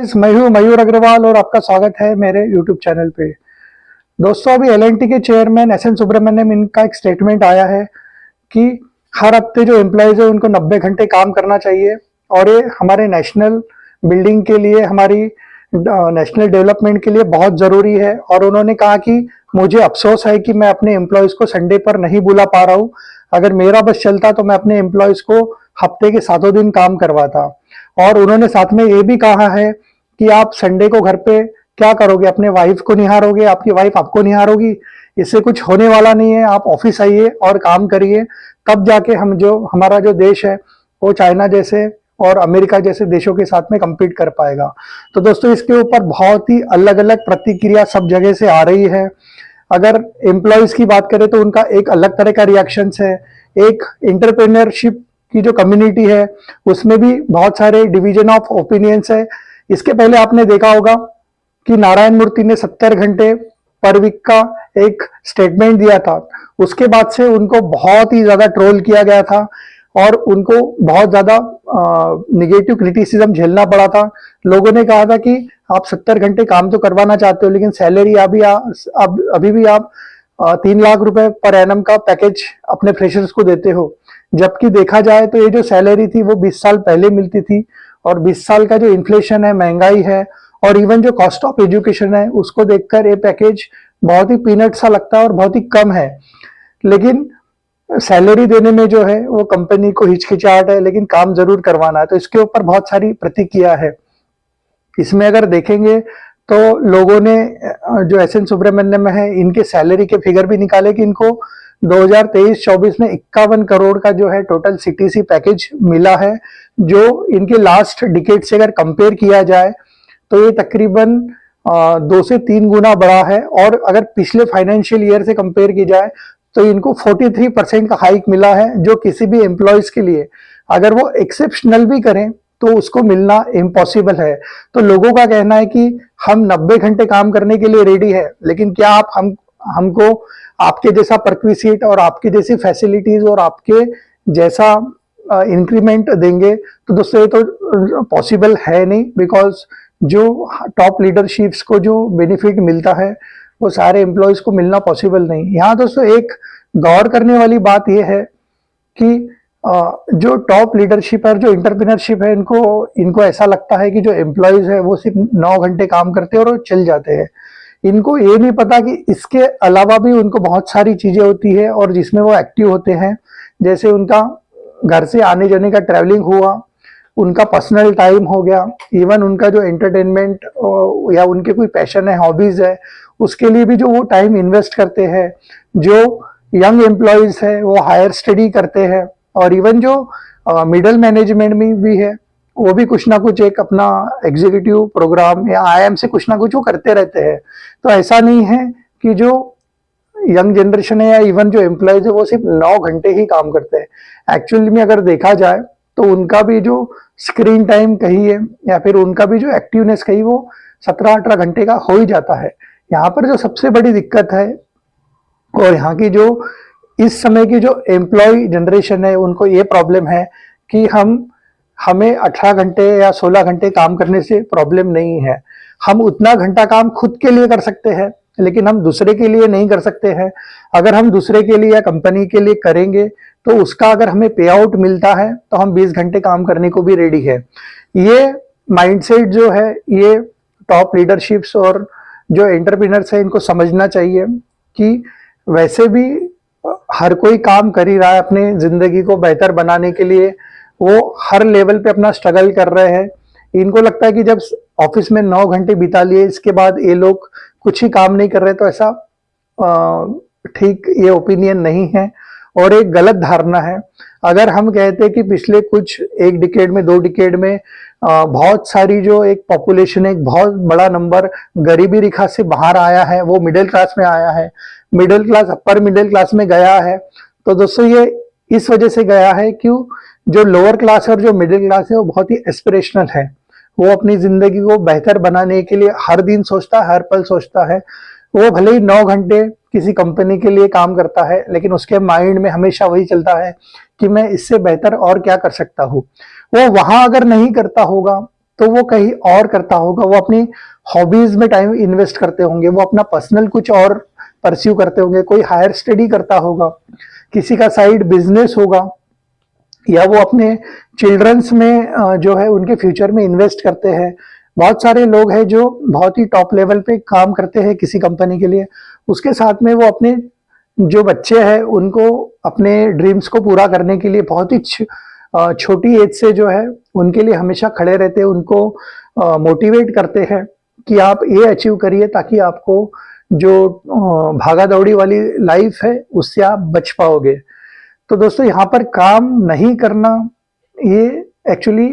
मैं हूँ मयूर अग्रवाल और आपका स्वागत है मेरे YouTube चैनल पे। दोस्तों, अभी एल&टी के चेयरमैन एस एन सुब्रमण्यम, इनका एक स्टेटमेंट आया है कि हर हफ्ते जो एम्प्लॉयज है उनको 90 घंटे काम करना चाहिए और ये हमारे नेशनल बिल्डिंग के लिए, हमारी नेशनल डेवलपमेंट के लिए बहुत जरूरी है। और उन्होंने कहा कि मुझे अफसोस है कि मैं अपने एम्प्लॉयज को संडे पर नहीं बुला पा रहा हूँ। अगर मेरा बस चलता तो मैं अपने एम्प्लॉयज को हफ्ते के 7 दिन काम करवाता। और उन्होंने साथ में ये भी कहा है कि आप संडे को घर पे क्या करोगे, अपने वाइफ को निहारोगे, आपकी वाइफ आपको निहारोगी, इससे कुछ होने वाला नहीं है। आप ऑफिस आइए और काम करिए, तब जाके हमारा जो देश है वो चाइना जैसे और अमेरिका जैसे देशों के साथ में compete कर पाएगा। तो दोस्तों, इसके ऊपर बहुत ही अलग अलग प्रतिक्रिया सब जगह से आ रही है। अगर एम्प्लॉयज की बात करें तो उनका एक अलग तरह का रिएक्शन है। एक एंटरप्रेन्योरशिप की जो कम्युनिटी है उसमें भी बहुत सारे डिवीजन ऑफ ओपिनियंस है। इसके पहले आपने देखा होगा कि नारायण मूर्ति ने 70 घंटे पर वीक का एक स्टेटमेंट दिया था। उसके बाद से उनको बहुत ही ज्यादा ट्रोल किया गया था और उनको बहुत ज्यादा निगेटिव क्रिटिसिज्म झेलना पड़ा था। लोगों ने कहा था कि आप 70 घंटे काम तो करवाना चाहते हो, लेकिन सैलरी अभी भी आप 3 लाख रुपए पर एनम का पैकेज अपने फ्रेशर्स को देते हो। जबकि देखा जाए तो ये जो सैलरी थी वो 20 साल पहले मिलती थी, और 20 साल का जो इन्फ्लेशन है, महंगाई है और इवन जो कॉस्ट ऑफ एजुकेशन है, उसको देखकर ये पैकेज बहुत ही पीनट सा लगता है और बहुत ही कम है। लेकिन सैलरी देने में जो है वो कंपनी को हिचकिचाहट है, लेकिन काम जरूर करवाना है। तो इसके ऊपर बहुत सारी प्रतिक्रिया है। इसमें अगर देखेंगे तो लोगों ने जो एस एन सुब्रमण्यम है, इनके सैलरी के फिगर भी निकाले कि इनको 2023-24 में 51 करोड़ का जो है टोटल सीटीसी पैकेज मिला है, जो इनके लास्ट डिकेड से अगर कंपेयर किया जाए तो ये तकरीबन 2 से 3 गुना बड़ा है। और अगर पिछले फाइनेंशियल ईयर से कंपेयर की जाए तो इनको 43% का हाइक मिला है, जो किसी भी एम्प्लॉयज के लिए अगर वो एक्सेप्शनल भी करें तो उसको मिलना इम्पॉसिबल है। तो लोगों का कहना है कि हम 90 घंटे काम करने के लिए रेडी है, लेकिन क्या आप हमको आपके जैसा परक्विसिट और आपकी जैसी फैसिलिटीज और आपके जैसा इंक्रीमेंट देंगे? तो दोस्तों, ये तो पॉसिबल है नहीं, बिकॉज जो टॉप लीडरशिप्स को जो बेनिफिट मिलता है वो सारे एम्प्लॉयज को मिलना पॉसिबल नहीं। यहाँ दोस्तों एक गौर करने वाली बात यह है कि जो टॉप लीडरशिप है, जो इंटरप्रेन्योरशिप है, इनको ऐसा लगता है कि जो एम्प्लॉयज है वो सिर्फ 9 घंटे काम करते हैं और वो चल जाते हैं। इनको ये नहीं पता कि इसके अलावा भी उनको बहुत सारी चीजें होती है और जिसमें वो एक्टिव होते हैं। जैसे उनका घर से आने जाने का ट्रैवलिंग हुआ, उनका पर्सनल टाइम हो गया, इवन उनका जो एंटरटेनमेंट या उनके कोई पैशन है, हॉबीज है, उसके लिए भी जो वो टाइम इन्वेस्ट करते हैं। जो यंग एम्प्लॉयज है वो हायर स्टडी करते हैं, और इवन जो मिडिल मैनेजमेंट में भी है वो भी कुछ ना कुछ एक अपना एग्जीक्यूटिव प्रोग्राम या आईएम से कुछ ना कुछ वो करते रहते हैं। तो ऐसा नहीं है कि जो यंग जनरेशन है या इवन जो एम्प्लॉयज है वो सिर्फ 9 घंटे ही काम करते हैं। एक्चुअली में अगर देखा जाए तो उनका भी जो स्क्रीन टाइम कही है या फिर उनका भी जो एक्टिवनेस कही, वो 17-18 घंटे का हो ही जाता है। यहाँ पर जो सबसे बड़ी दिक्कत है और यहाँ की जो इस समय की जो एम्प्लॉय जनरेशन है, उनको ये प्रॉब्लम है कि हमें 18 घंटे या 16 घंटे काम करने से प्रॉब्लम नहीं है। हम उतना घंटा काम खुद के लिए कर सकते हैं, लेकिन हम दूसरे के लिए नहीं कर सकते हैं। अगर हम दूसरे के लिए या कंपनी के लिए करेंगे तो उसका अगर हमें पे आउट मिलता है तो हम 20 घंटे काम करने को भी रेडी है। ये माइंडसेट जो है, ये टॉप लीडरशिप्स और जो एंटरप्रेन्योर्स है, इनको समझना चाहिए कि वैसे भी हर कोई काम कर ही रहा है अपने जिंदगी को बेहतर बनाने के लिए। वो हर लेवल पे अपना स्ट्रगल कर रहे हैं। इनको लगता है कि जब ऑफिस में 9 घंटे बिता लिए, इसके बाद ये लोग कुछ ही काम नहीं कर रहे, तो ऐसा ठीक ये ओपिनियन नहीं है और एक गलत धारणा है। अगर हम कहते हैं कि पिछले कुछ 1 डिकेड में, 2 डिकेड में बहुत सारी जो एक पॉपुलेशन है, एक बहुत बड़ा नंबर गरीबी रेखा से बाहर आया है, वो मिडिल क्लास में आया है, middle class upper middle class में गया है। तो दोस्तों, ये इस वजह से गया है कि जो लोअर क्लास है और जो मिडिल क्लास है वो बहुत ही एस्पिरेशनल है। वो अपनी जिंदगी को बेहतर बनाने के लिए हर दिन सोचता है, हर पल सोचता है। वो भले ही 9 घंटे किसी कंपनी के लिए काम करता है, लेकिन उसके माइंड में हमेशा वही चलता है कि मैं इससे बेहतर और क्या कर सकता हूँ। वो वहां अगर नहीं करता होगा तो वो कहीं और करता होगा, वो अपनी हॉबीज में टाइम इन्वेस्ट करते होंगे, वो अपना पर्सनल कुछ और परस्यू करते होंगे, कोई हायर स्टडी करता होगा, किसी का साइड बिजनेस होगा, या वो अपने चिल्ड्रंस में जो है उनके फ्यूचर में इन्वेस्ट करते हैं। बहुत सारे लोग हैं जो बहुत ही टॉप लेवल पे काम करते हैं किसी कंपनी के लिए, उसके साथ में वो अपने जो बच्चे हैं उनको अपने ड्रीम्स को पूरा करने के लिए बहुत ही छोटी एज से जो है उनके लिए हमेशा खड़े रहते हैं, उनको मोटिवेट करते हैं कि आप ये अचीव करिए ताकि आपको जो भागा दौड़ी वाली लाइफ है उससे आप बच पाओगे। तो दोस्तों यहाँ पर काम नहीं करना, ये एक्चुअली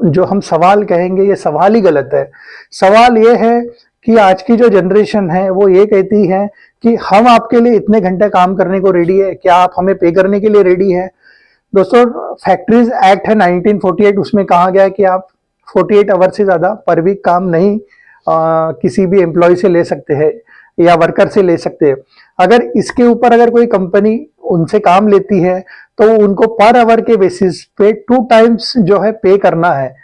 जो हम सवाल कहेंगे ये सवाल ही गलत है। सवाल ये है कि आज की जो जनरेशन है वो ये कहती है कि हम आपके लिए इतने घंटे काम करने को रेडी है, क्या आप हमें पे करने के लिए रेडी है? दोस्तों फैक्ट्रीज एक्ट है 1948, उसमें कहा गया है कि आप 48 आवर से ज्यादा पर वीक काम नहीं किसी भी एम्प्लॉय से ले सकते हैं या वर्कर से ले सकते हैं। अगर इसके ऊपर अगर कोई कंपनी उनसे काम लेती है तो उनको पर आवर के बेसिस पे 2 टाइम्स जो है पे करना है।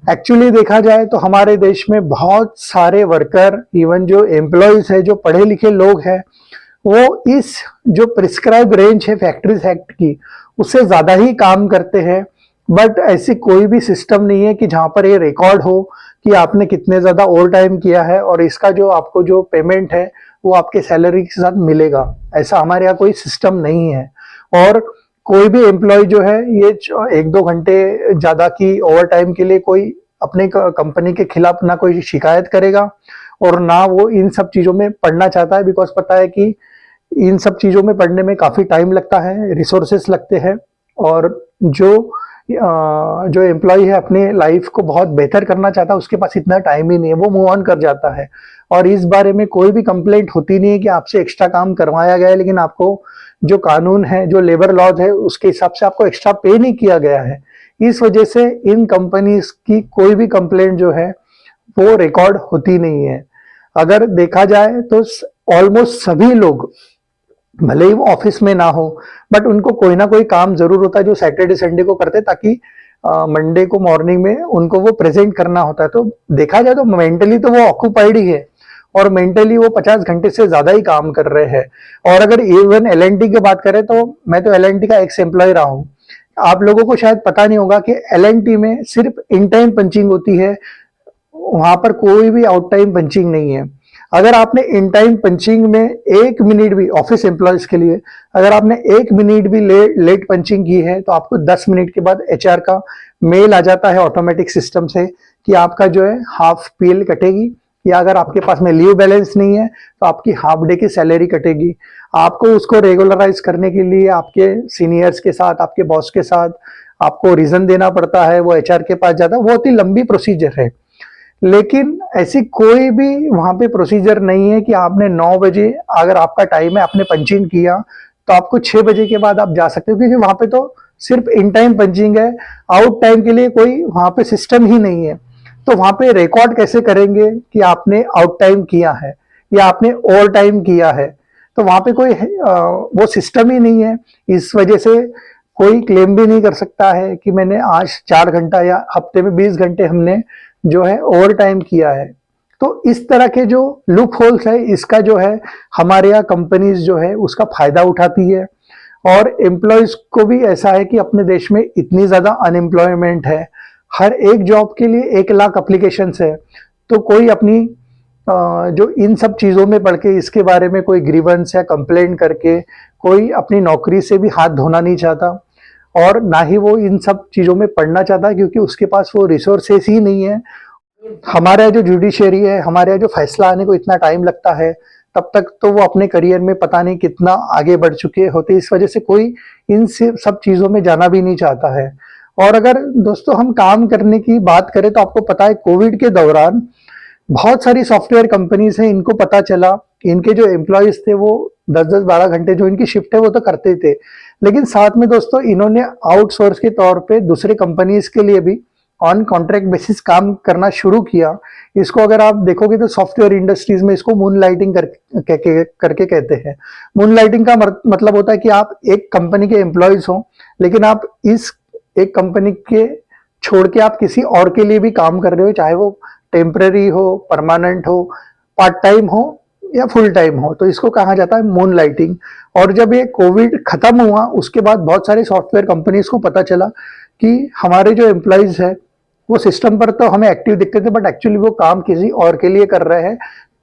एक्चुअली देखा जाए तो हमारे देश में बहुत सारे वर्कर, इवन जो एम्प्लॉयज है, जो पढ़े लिखे लोग हैं, वो इस जो प्रिस्क्राइब रेंज है फैक्ट्रीज एक्ट की उससे ज्यादा ही काम करते हैं। बट ऐसी कोई भी सिस्टम नहीं है कि जहां पर ये रिकॉर्ड हो कि आपने कितने ज्यादा ओवर टाइम किया है और इसका जो आपको जो पेमेंट है वो आपके सैलरी के साथ मिलेगा। ऐसा हमारे यहाँ कोई सिस्टम नहीं है। और कोई भी एम्प्लॉय जो है ये 1-2 घंटे ज्यादा की ओवर टाइम के लिए कोई अपने कंपनी के खिलाफ ना कोई शिकायत करेगा और ना वो इन सब चीजों में पढ़ना चाहता है, बिकॉज पता है कि इन सब चीजों में पढ़ने में काफी टाइम लगता है, रिसोर्सेस लगते हैं, और जो एम्प्लॉय है अपने लाइफ को बहुत बेहतर करना चाहता है उसके पास इतना टाइम ही नहीं है, वो मूव ऑन कर जाता है। और इस बारे में कोई भी कंप्लेंट होती नहीं है कि आपसे एक्स्ट्रा काम करवाया गया है, लेकिन आपको जो कानून है, जो लेबर लॉज है, उसके हिसाब से आपको एक्स्ट्रा पे नहीं किया गया है। इस वजह से इन कंपनीज की कोई भी कंप्लेंट जो है वो रिकॉर्ड होती नहीं है। अगर देखा जाए तो ऑलमोस्ट सभी लोग, भले ही वो ऑफिस में ना हो, बट उनको कोई ना कोई काम जरूर होता है जो सैटरडे संडे को करते हैं, ताकि मंडे को मॉर्निंग में उनको वो प्रेजेंट करना होता है। तो देखा जाए तो मेंटली तो वो ऑक्यूपाइड ही है और मेंटली वो 50 घंटे से ज्यादा ही काम कर रहे हैं। और अगर इवन एलएनटी की बात करें तो मैं तो एलएनटी का एक्स एम्प्लॉय रहा हूँ। आप लोगों को शायद पता नहीं होगा कि एलएनटी में सिर्फ इन टाइम पंचिंग होती है, वहां पर कोई भी आउट टाइम पंचिंग नहीं है। अगर आपने इन टाइम पंचिंग में 1 मिनट भी, ऑफिस एम्प्लॉयज के लिए अगर आपने 1 मिनट भी लेट पंचिंग की है तो आपको 10 मिनट के बाद एचआर का मेल आ जाता है ऑटोमेटिक सिस्टम से कि आपका जो है हाफ पीएल कटेगी, या अगर आपके पास में लीव बैलेंस नहीं है तो आपकी हाफ डे की सैलरी कटेगी। आपको उसको रेगुलराइज करने के लिए आपके सीनियर्स के साथ, आपके बॉस के साथ आपको रीजन देना पड़ता है, वो एचआर के पास जाता है। बहुत ही लंबी प्रोसीजर है, लेकिन ऐसी कोई भी वहां पे प्रोसीजर नहीं है कि आपने 9 बजे अगर आपका टाइम है, आपने पंचिंग किया तो आपको 6 बजे के बाद आप जा सकते हो, क्योंकि वहां पे तो सिर्फ इन टाइम पंचिंग है। आउट टाइम के लिए कोई वहां पे सिस्टम ही नहीं है। तो वहां पे रिकॉर्ड कैसे करेंगे कि आपने आउट टाइम किया है या आपने ओवर टाइम किया है? तो वहां पे कोई वो सिस्टम ही नहीं है। इस वजह से कोई क्लेम भी नहीं कर सकता है कि मैंने आज 4 घंटा या हफ्ते में 20 घंटे हमने जो है ओवर टाइम किया है। तो इस तरह के जो लूप होल्स है, इसका जो है हमारे यहाँ कंपनीज जो है उसका फायदा उठाती है। और एम्प्लॉयज को भी ऐसा है कि अपने देश में इतनी ज्यादा अनएम्प्लॉयमेंट है, हर एक जॉब के लिए 1 लाख एप्लीकेशन है, तो कोई अपनी जो इन सब चीजों में पढ़ के इसके बारे में कोई ग्रीवेंस या कंप्लेंट करके कोई अपनी नौकरी से भी हाथ धोना नहीं चाहता, और ना ही वो इन सब चीजों में पढ़ना चाहता, क्योंकि उसके पास वो रिसोर्सेस ही नहीं है। हमारे यहाँ जो जुडिशरी है, हमारे यहाँ जो फैसला आने को इतना टाइम लगता है, तब तक तो वो अपने करियर में पता नहीं कितना आगे बढ़ चुके होते। इस वजह से कोई इन सब चीजों में जाना भी नहीं चाहता है। और अगर दोस्तों हम काम करने की बात करें तो आपको पता है कोविड के दौरान बहुत सारी सॉफ्टवेयर कंपनीज हैं, इनको पता चला इनके जो एम्प्लॉयज थे वो 10-10, 12 घंटे जो इनकी शिफ्ट है वो तो करते थे, लेकिन साथ में दोस्तों इन्होंने आउटसोर्स के तौर पे दूसरे कंपनीज के लिए भी ऑन कॉन्ट्रैक्ट बेसिस काम करना शुरू किया। इसको अगर आप देखोगे तो सॉफ्टवेयर इंडस्ट्रीज में इसको मून लाइटिंग करके कहते हैं। मून लाइटिंग का मतलब होता है कि आप एक कंपनी के एम्प्लॉयज हो, लेकिन आप इस एक कंपनी के छोड़ के आप किसी और के लिए भी काम कर रहे हो, चाहे वो टेम्पररी हो, परमानेंट हो, पार्ट टाइम हो या फुल टाइम हो, तो इसको कहा जाता है मून लाइटिंग। और जब ये कोविड खत्म हुआ उसके बाद बहुत सारे सॉफ्टवेयर कंपनीज को पता चला कि हमारे जो एम्प्लॉयज है वो सिस्टम पर तो हमें एक्टिव दिखते थे, बट एक्चुअली वो काम किसी और के लिए कर रहे हैं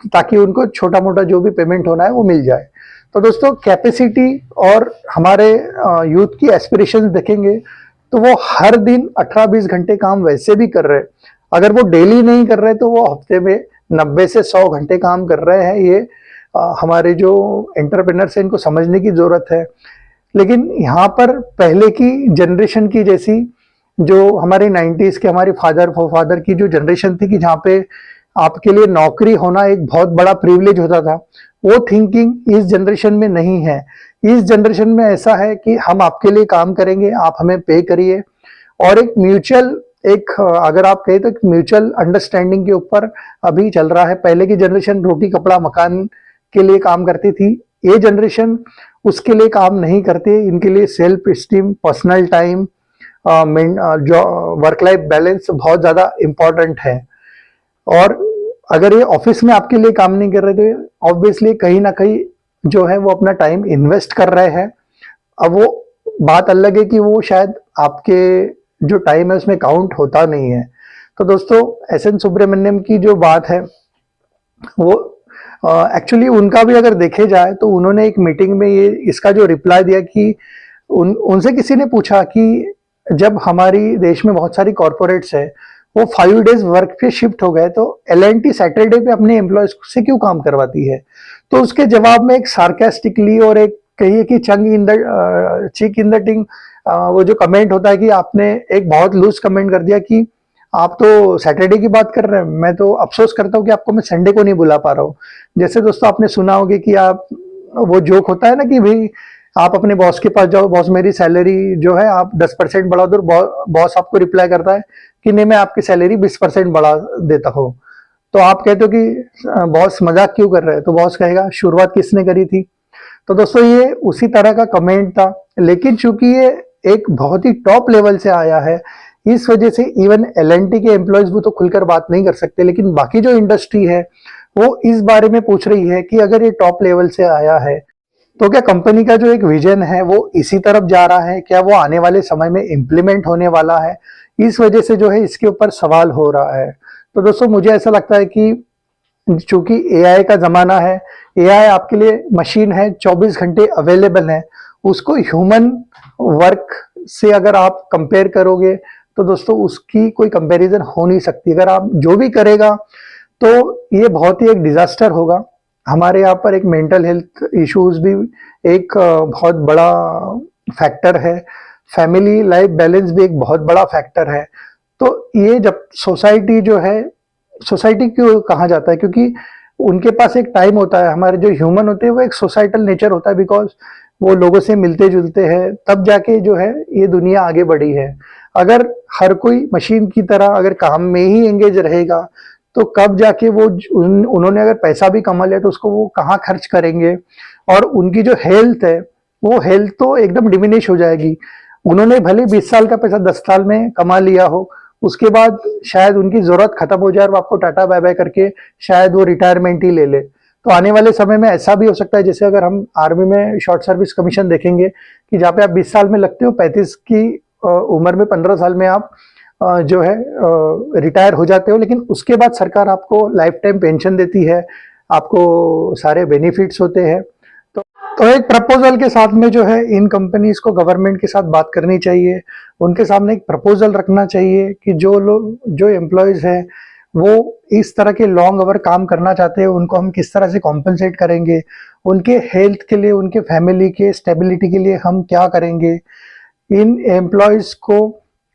ताकि उनको छोटा मोटा जो भी पेमेंट होना है वो मिल जाए। तो दोस्तों कैपेसिटी और हमारे यूथ की एस्पिरेशंस देखेंगे तो वो हर दिन 18-20 घंटे काम वैसे भी कर रहे हैं। अगर वो डेली नहीं कर रहे तो वो हफ्ते में 90 से 100 घंटे काम कर रहे हैं। ये हमारे जो एंटरप्रेनर्स हैं इनको समझने की जरूरत है। लेकिन यहाँ पर पहले की जनरेशन की जैसी जो हमारे 90s के हमारे फादर की जो जनरेशन थी कि जहाँ पे आपके लिए नौकरी होना एक बहुत बड़ा प्रिविलेज होता था, वो थिंकिंग इस जनरेशन में नहीं है। इस जनरेशन में ऐसा है कि हम आपके लिए काम करेंगे, आप हमें पे करिए, और एक म्यूचुअल अगर आप कहें तो म्यूचुअल अंडरस्टैंडिंग के ऊपर अभी चल रहा है। पहले की जनरेशन रोटी कपड़ा मकान के लिए काम करती थी, ये जनरेशन उसके लिए काम नहीं करते। इनके लिए सेल्फ स्टीम, पर्सनल टाइम, जो वर्क लाइफ बैलेंस बहुत ज्यादा इंपॉर्टेंट है। और अगर ये ऑफिस में आपके लिए काम नहीं कर रहे तो ऑब्वियसली कहीं ना कहीं जो है वो अपना टाइम इन्वेस्ट कर रहे हैं। अब वो बात अलग है कि वो शायद आपके जो टाइम है उसमें काउंट होता नहीं है। तो दोस्तों एस.एन. सुब्रमण्यम की जो बात है वो एक्चुअली उनका भी अगर देखे जाए तो उन्होंने एक मीटिंग में ये इसका जो रिप्लाई दिया कि उनसे किसी ने पूछा कि जब हमारी देश में बहुत सारी कॉरपोरेट्स है वो 5 डेज वर्क पे शिफ्ट हो गए तो L&T सैटरडे पे अपने एम्प्लॉयज से क्यों काम करवाती है। तो उसके जवाब में एक सार्केस्टिकली और एक कहिए कि चीक इन द टिंग वो जो कमेंट होता है कि आपने एक बहुत लूज कमेंट कर दिया कि आप तो सैटरडे की बात कर रहे हैं, मैं तो अफसोस करता हूँ कि आपको मैं संडे को नहीं बुला पा रहा हूँ। जैसे दोस्तों आपने सुना होगा कि आप वो जोक होता है ना कि भाई आप अपने बॉस के पास जाओ, बॉस मेरी सैलरी जो है आप 10% बढ़ा दो, बॉस आपको रिप्लाई करता है कि नहीं मैं आपकी सैलरी 20% बढ़ा देता हूँ। तो आप कहते हो कि बॉस मजाक क्यों कर रहे हैं, तो बॉस कहेगा शुरुआत किसने करी थी। तो दोस्तों ये उसी तरह का कमेंट था, लेकिन चूंकि ये एक बहुत ही टॉप लेवल से आया है इस वजह से इवन L&T के एम्प्लॉयज भी तो खुलकर बात नहीं कर सकते, लेकिन बाकी जो इंडस्ट्री है वो इस बारे में पूछ रही है कि अगर ये टॉप लेवल से आया है तो क्या कंपनी का जो एक विजन है वो इसी तरफ जा रहा है, क्या वो आने वाले समय में इम्प्लीमेंट होने वाला है। इस वजह से जो है इसके ऊपर सवाल हो रहा है। तो दोस्तों मुझे ऐसा लगता है कि चूंकि AI का जमाना है, AI आपके लिए मशीन है, 24 घंटे अवेलेबल है, उसको ह्यूमन वर्क से अगर आप कंपेयर करोगे तो दोस्तों उसकी कोई कंपैरिजन हो नहीं सकती। अगर आप जो भी करेगा तो ये बहुत ही एक डिजास्टर होगा। हमारे यहाँ पर एक मेंटल हेल्थ इश्यूज भी एक बहुत बड़ा फैक्टर है, फैमिली लाइफ बैलेंस भी एक बहुत बड़ा फैक्टर है। तो ये जब सोसाइटी जो है, सोसाइटी क्यों कहा जाता है, क्योंकि उनके पास एक टाइम होता है। हमारे जो ह्यूमन होते हैं वो एक सोसाइटल नेचर होता है, बिकॉज वो लोगों से मिलते जुलते हैं, तब जाके जो है ये दुनिया आगे बढ़ी है। अगर हर कोई मशीन की तरह अगर काम में ही एंगेज रहेगा तो कब जाके वो उन्होंने अगर पैसा भी कमा लिया तो उसको वो कहाँ खर्च करेंगे, और उनकी जो हेल्थ है वो हेल्थ तो एकदम डिमिनिश हो जाएगी। उन्होंने भले 20 साल का पैसा 10 साल में कमा लिया हो, उसके बाद शायद उनकी जरूरत खत्म हो जाए और वो आपको टाटा बाय बाय करके शायद वो रिटायरमेंट ही ले ले। तो आने वाले समय में ऐसा भी हो सकता है, जैसे अगर हम आर्मी में शॉर्ट सर्विस कमीशन देखेंगे कि जहाँ पे आप 20 साल में लगते हो, 35 की उम्र में 15 साल में आप जो है रिटायर हो जाते हो, लेकिन उसके बाद सरकार आपको लाइफ टाइम पेंशन देती है, आपको सारे बेनिफिट्स होते हैं। तो एक प्रपोजल के साथ में जो है इन कंपनीज को गवर्नमेंट के साथ बात करनी चाहिए, उनके सामने एक प्रपोजल रखना चाहिए कि जो लोग जो एम्प्लॉयज हैं वो इस तरह के लॉन्ग आवर काम करना चाहते हैं उनको हम किस तरह से कॉम्पनसेट करेंगे, उनके हेल्थ के लिए, उनके फैमिली के स्टेबिलिटी के लिए हम क्या करेंगे, इन एम्प्लॉयज को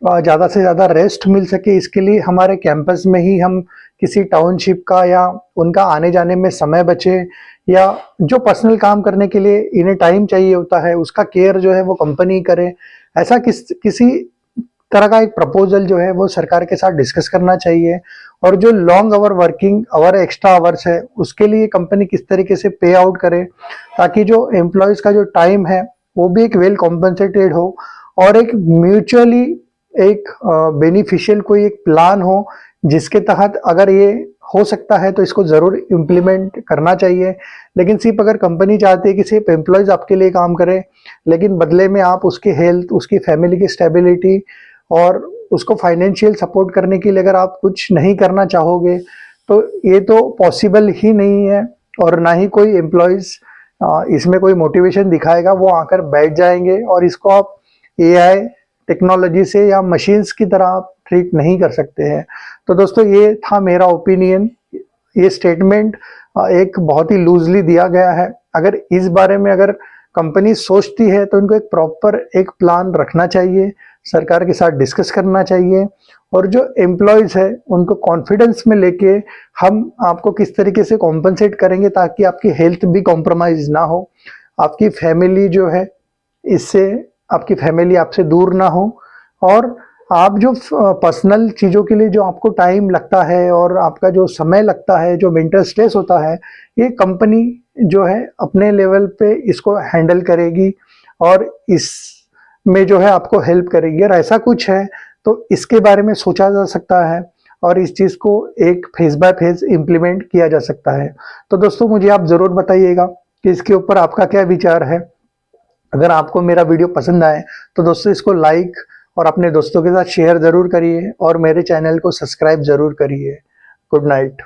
ज़्यादा से ज़्यादा रेस्ट मिल सके, इसके लिए हमारे कैंपस में ही हम किसी टाउनशिप का या उनका आने जाने में समय बचे, या जो पर्सनल काम करने के लिए इन्हें टाइम चाहिए होता है उसका केयर जो है वो कंपनी करे। ऐसा किसी तरह का एक प्रपोजल जो है वो सरकार के साथ डिस्कस करना चाहिए। और जो long hour working hour extra hours है उसके लिए कंपनी किस तरीके से पे आउट करे, ताकि जो एम्प्लॉयज का जो टाइम है वो भी एक वेल कॉम्पनसेटेड हो और एक म्यूचुअली एक बेनिफिशियल कोई एक प्लान हो जिसके तहत अगर ये हो सकता है तो इसको ज़रूर इम्प्लीमेंट करना चाहिए। लेकिन सिर्फ अगर कंपनी चाहती है कि सिर्फ एम्प्लॉयज़ आपके लिए काम करे, लेकिन बदले में आप उसकी हेल्थ, उसकी फैमिली की स्टेबिलिटी और उसको फाइनेंशियल सपोर्ट करने के लिए अगर आप कुछ नहीं करना चाहोगे, तो ये तो पॉसिबल ही नहीं है। और ना ही कोई एम्प्लॉयज़ इसमें कोई मोटिवेशन दिखाएगा, वो आकर बैठ जाएंगे और इसको आप एआई टेक्नोलॉजी से या मशीन्स की तरह आप ट्रीट नहीं कर सकते हैं। तो दोस्तों ये था मेरा ओपिनियन। ये स्टेटमेंट एक बहुत ही लूजली दिया गया है। अगर इस बारे में अगर कंपनी सोचती है तो इनको एक प्रॉपर एक प्लान रखना चाहिए, सरकार के साथ डिस्कस करना चाहिए और जो एम्प्लॉयज़ है उनको कॉन्फिडेंस में लेके हम आपको किस तरीके से कॉम्पनसेट करेंगे ताकि आपकी हेल्थ भी कॉम्प्रोमाइज़ ना हो, आपकी फैमिली जो है इससे आपकी फैमिली आपसे दूर ना हो और आप जो पर्सनल चीज़ों के लिए जो आपको टाइम लगता है और आपका जो समय लगता है, जो मेंटल स्ट्रेस होता है, ये कंपनी जो है अपने लेवल पे इसको हैंडल करेगी और इसमें जो है आपको हेल्प करेगी। अगर ऐसा कुछ है तो इसके बारे में सोचा जा सकता है और इस चीज़ को एक फेज़ बाय फेज़ इम्प्लीमेंट किया जा सकता है। तो दोस्तों मुझे आप ज़रूर बताइएगा कि इसके ऊपर आपका क्या विचार है। अगर आपको मेरा वीडियो पसंद आए तो दोस्तों इसको लाइक और अपने दोस्तों के साथ शेयर ज़रूर करिए और मेरे चैनल को सब्सक्राइब ज़रूर करिए। Good night.